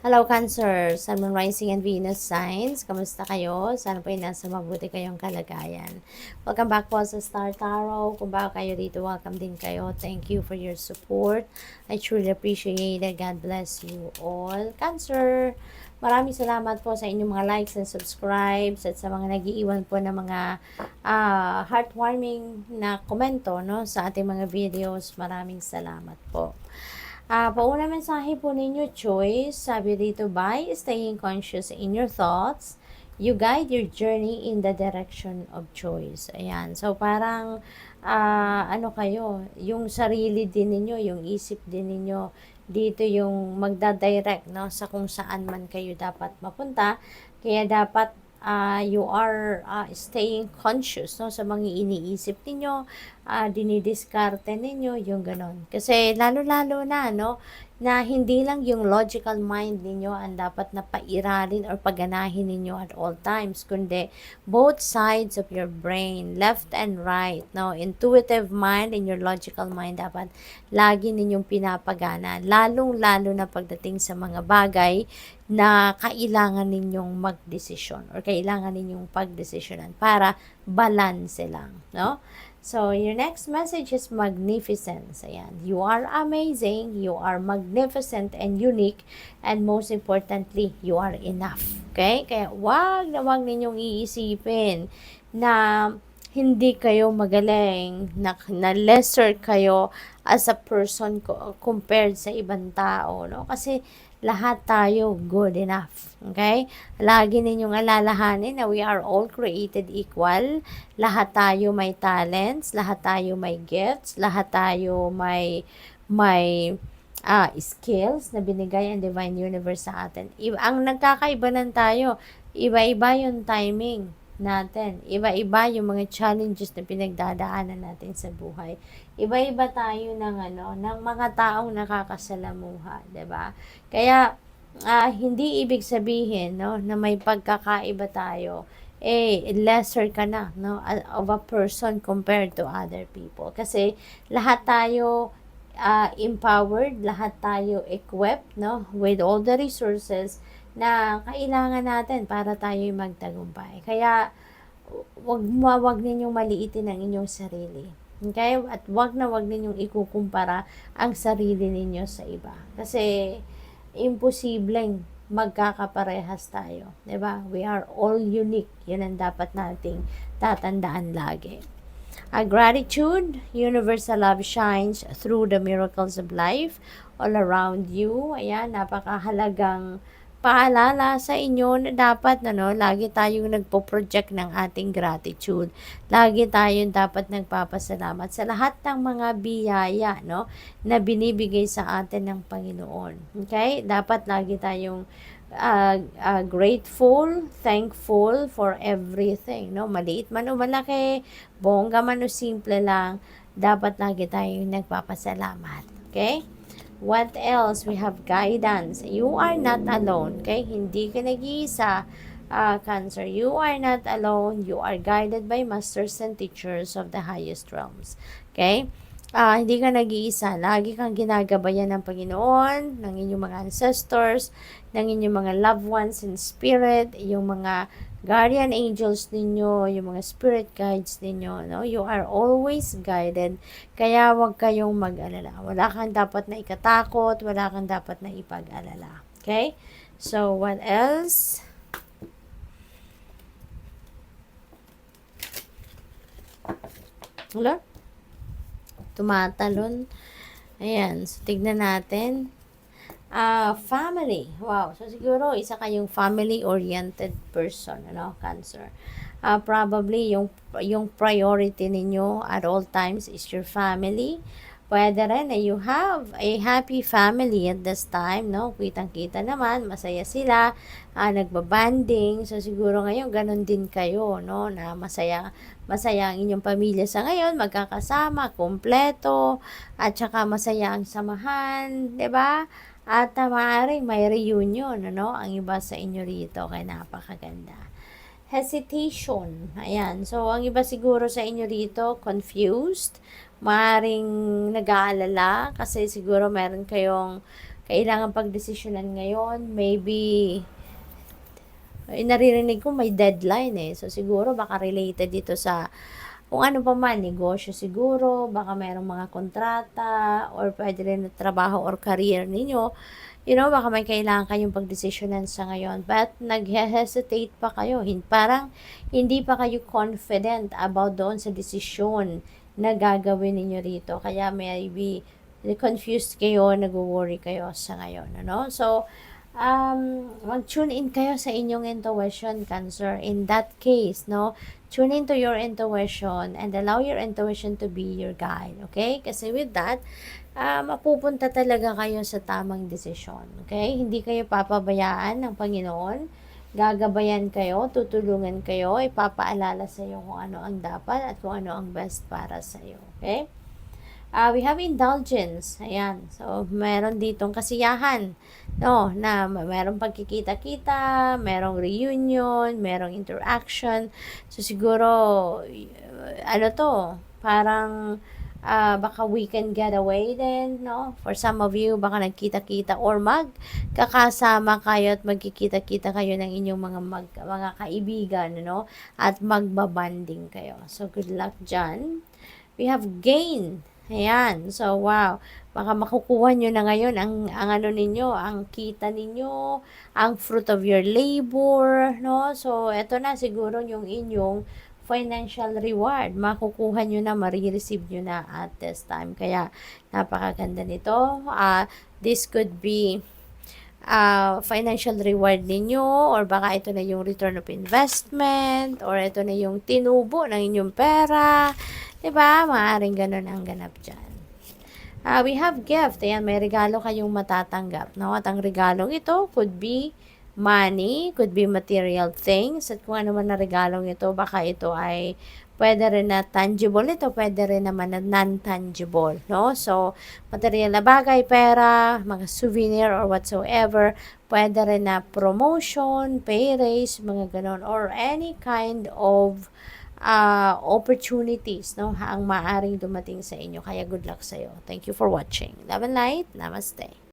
Hello, Cancer, Sun, Moon, Rising, and Venus signs. Kamusta kayo? Sana po ay nasa mabuti kayong kalagayan. Welcome back po sa Star Tarot. Kung bago kayo dito, welcome din kayo. Thank you for your support. I truly appreciate it. God bless you all. Cancer, maraming salamat po sa inyong mga likes and subscribes at sa mga nag-iiwan po ng mga heartwarming na komento, no, sa ating mga videos. Maraming salamat po. Pauna mensahe po ninyo, choice. Sabi dito, by staying conscious in your thoughts, you guide your journey in the direction of choice. Ayan. So, parang, ano kayo, yung sarili din ninyo, yung isip din ninyo, dito yung magdadirect, no, sa kung saan man kayo dapat mapunta. Kaya dapat, you are staying conscious, no, sa mga iniisip ninyo, dinidiskarte ninyo, yung ganon. Kasi lalo-lalo na, no, na hindi lang yung logical mind ninyo ang dapat na pairalin or paganahin ninyo at all times, kundi both sides of your brain, left and right, no, intuitive mind and your logical mind dapat lagi ninyong pinapagana, lalong-lalo na pagdating sa mga bagay na kailangan ninyong magdesisyon or kailangan ninyong pagdesisyonan para balanse lang, no? So, your next message is magnificence. Ayan. You are amazing, you are magnificent and unique, and most importantly, you are enough. Okay? Kaya wag na wag ninyong iisipin na hindi kayo magaling, na lesser kayo as a person compared sa ibang tao, no? Kasi lahat tayo good enough. Okay? Lagi ninyong alalahanin na we are all created equal. Lahat tayo may talents, lahat tayo may gifts, lahat tayo may skills na binigay ang Divine Universe sa atin. Ang nagkakaiba lang tayo, iba-iba yung timing natin. Iba-iba yung mga challenges na pinagdadaanan natin sa buhay. Iba-iba tayo ng mga taong nakakasalamuha, 'di ba? Kaya hindi ibig sabihin, no, na may pagkakaiba tayo, lesser ka na, no, of a person compared to other people. Kasi lahat tayo empowered, lahat tayo equipped, no, with all the resources na kailangan natin para tayo magtagumpay. Kaya wag ninyong maliitin ang inyong sarili. Okay? At wag ninyong ikukumpara ang sarili ninyo sa iba. Kasi imposibleng magkakaparehas tayo. 'Di ba? We are all unique. Yun ang dapat nating tatandaan lagi. Gratitude, universal love shines through the miracles of life all around you. Ayan, napakahalagang paalala sa inyo na dapat lagi tayong nagpo-project ng ating gratitude. Lagi tayong dapat nagpapasalamat sa lahat ng mga biyaya, no, na binibigay sa atin ng Panginoon. Okay? Dapat lagi tayong grateful, thankful for everything, no? Maliit man o malaki, bongga man o simple lang, dapat lagi tayong nagpapasalamat. Okay? What else? We have guidance. You are not alone. Okay? Hindi ka nag-iisa, Cancer. You are not alone. You are guided by masters and teachers of the highest realms. Okay? Hindi ka nag-iisa. Lagi kang ginagabayan ng Panginoon, ng inyong mga ancestors, ng inyong mga loved ones in spirit, yung mga guardian angels ninyo, yung mga spirit guides ninyo, no? You are always guided. Kaya wag kayong mag-alala. Wala kang dapat na ikatakot, wala kang dapat na ipag-alala. Okay? So, what else? Wala? Tumatalon. Ayan. So, tignan natin. Family. Wow. So, siguro, isa kayong family-oriented person, ano, Cancer. Probably, yung priority ninyo at all times is your family. Pwede rin na you have a happy family at this time, no? Kitang-kita naman, masaya sila, nagbabanding. So, siguro ngayon, ganun din kayo, no? Na masaya ang inyong pamilya sa ngayon, magkakasama, kompleto, at saka masaya ang samahan, 'di ba? At maaaring may reunion, ano, ang iba sa inyo rito, kaya napakaganda. Hesitation, ayan. So, ang iba siguro sa inyo rito, confused, maaaring nag-aalala, kasi siguro meron kayong kailangan pagdesisyonan ngayon. Maybe, naririnig ko may deadline eh. So, siguro baka related dito sa kung ano pa man, negosyo siguro, baka mayroong mga kontrata, or pwede rin na trabaho or career ninyo. Baka may kailangan kayong pagdesisyonan sa ngayon. But, nag-hesitate pa kayo. Parang, hindi pa kayo confident about doon sa desisyon na gagawin ninyo rito. Kaya, maybe, confused kayo, nag-worry kayo sa ngayon. So, mag-tune in kayo sa inyong intuition, Cancer. In that case, tune into your intuition and allow your intuition to be your guide, okay? Kasi with that, mapupunta talaga kayo sa tamang desisyon, okay? Hindi kayo papabayaan ng Panginoon. Gagabayan kayo, tutulungan kayo, ipapaalala sa iyo kung ano ang dapat at kung ano ang best para sa iyo, okay? We have indulgence. Ayan. So, meron ditong kasiyahan. Na merong pagkikita-kita, merong reunion, merong interaction. So, siguro, parang, baka weekend getaway din, For some of you, baka nagkita-kita or magkakasama kayo at magkikita-kita kayo ng inyong mga kaibigan, At magbabanding kayo. So, good luck dyan. We have gain. Ayan. So, wow. Baka makukuha nyo na ngayon ang ano ninyo, ang kita ninyo, ang fruit of your labor, So, eto na siguro yung inyong financial reward. Makukuha nyo na, marireceive nyo na at this time. Kaya, napakaganda nito. This could be financial reward ninyo, or baka ito na yung return of investment, or ito na yung tinubo ng inyong pera. Diba? Maaaring ganun ang ganap dyan. We have gift. Ayan, may regalo kayong matatanggap. At ang regalong ito could be money, could be material things. At kung ano man na regalong ito, baka ito ay pwede rin na tangible ito, pwede rin naman na non-tangible, So, material na bagay, pera, mga souvenir or whatsoever, pwede rin na promotion, pay raise, mga ganon, or any kind of opportunities, ang maaring dumating sa inyo. Kaya good luck sa iyo. Thank you for watching. Love and light. Namaste.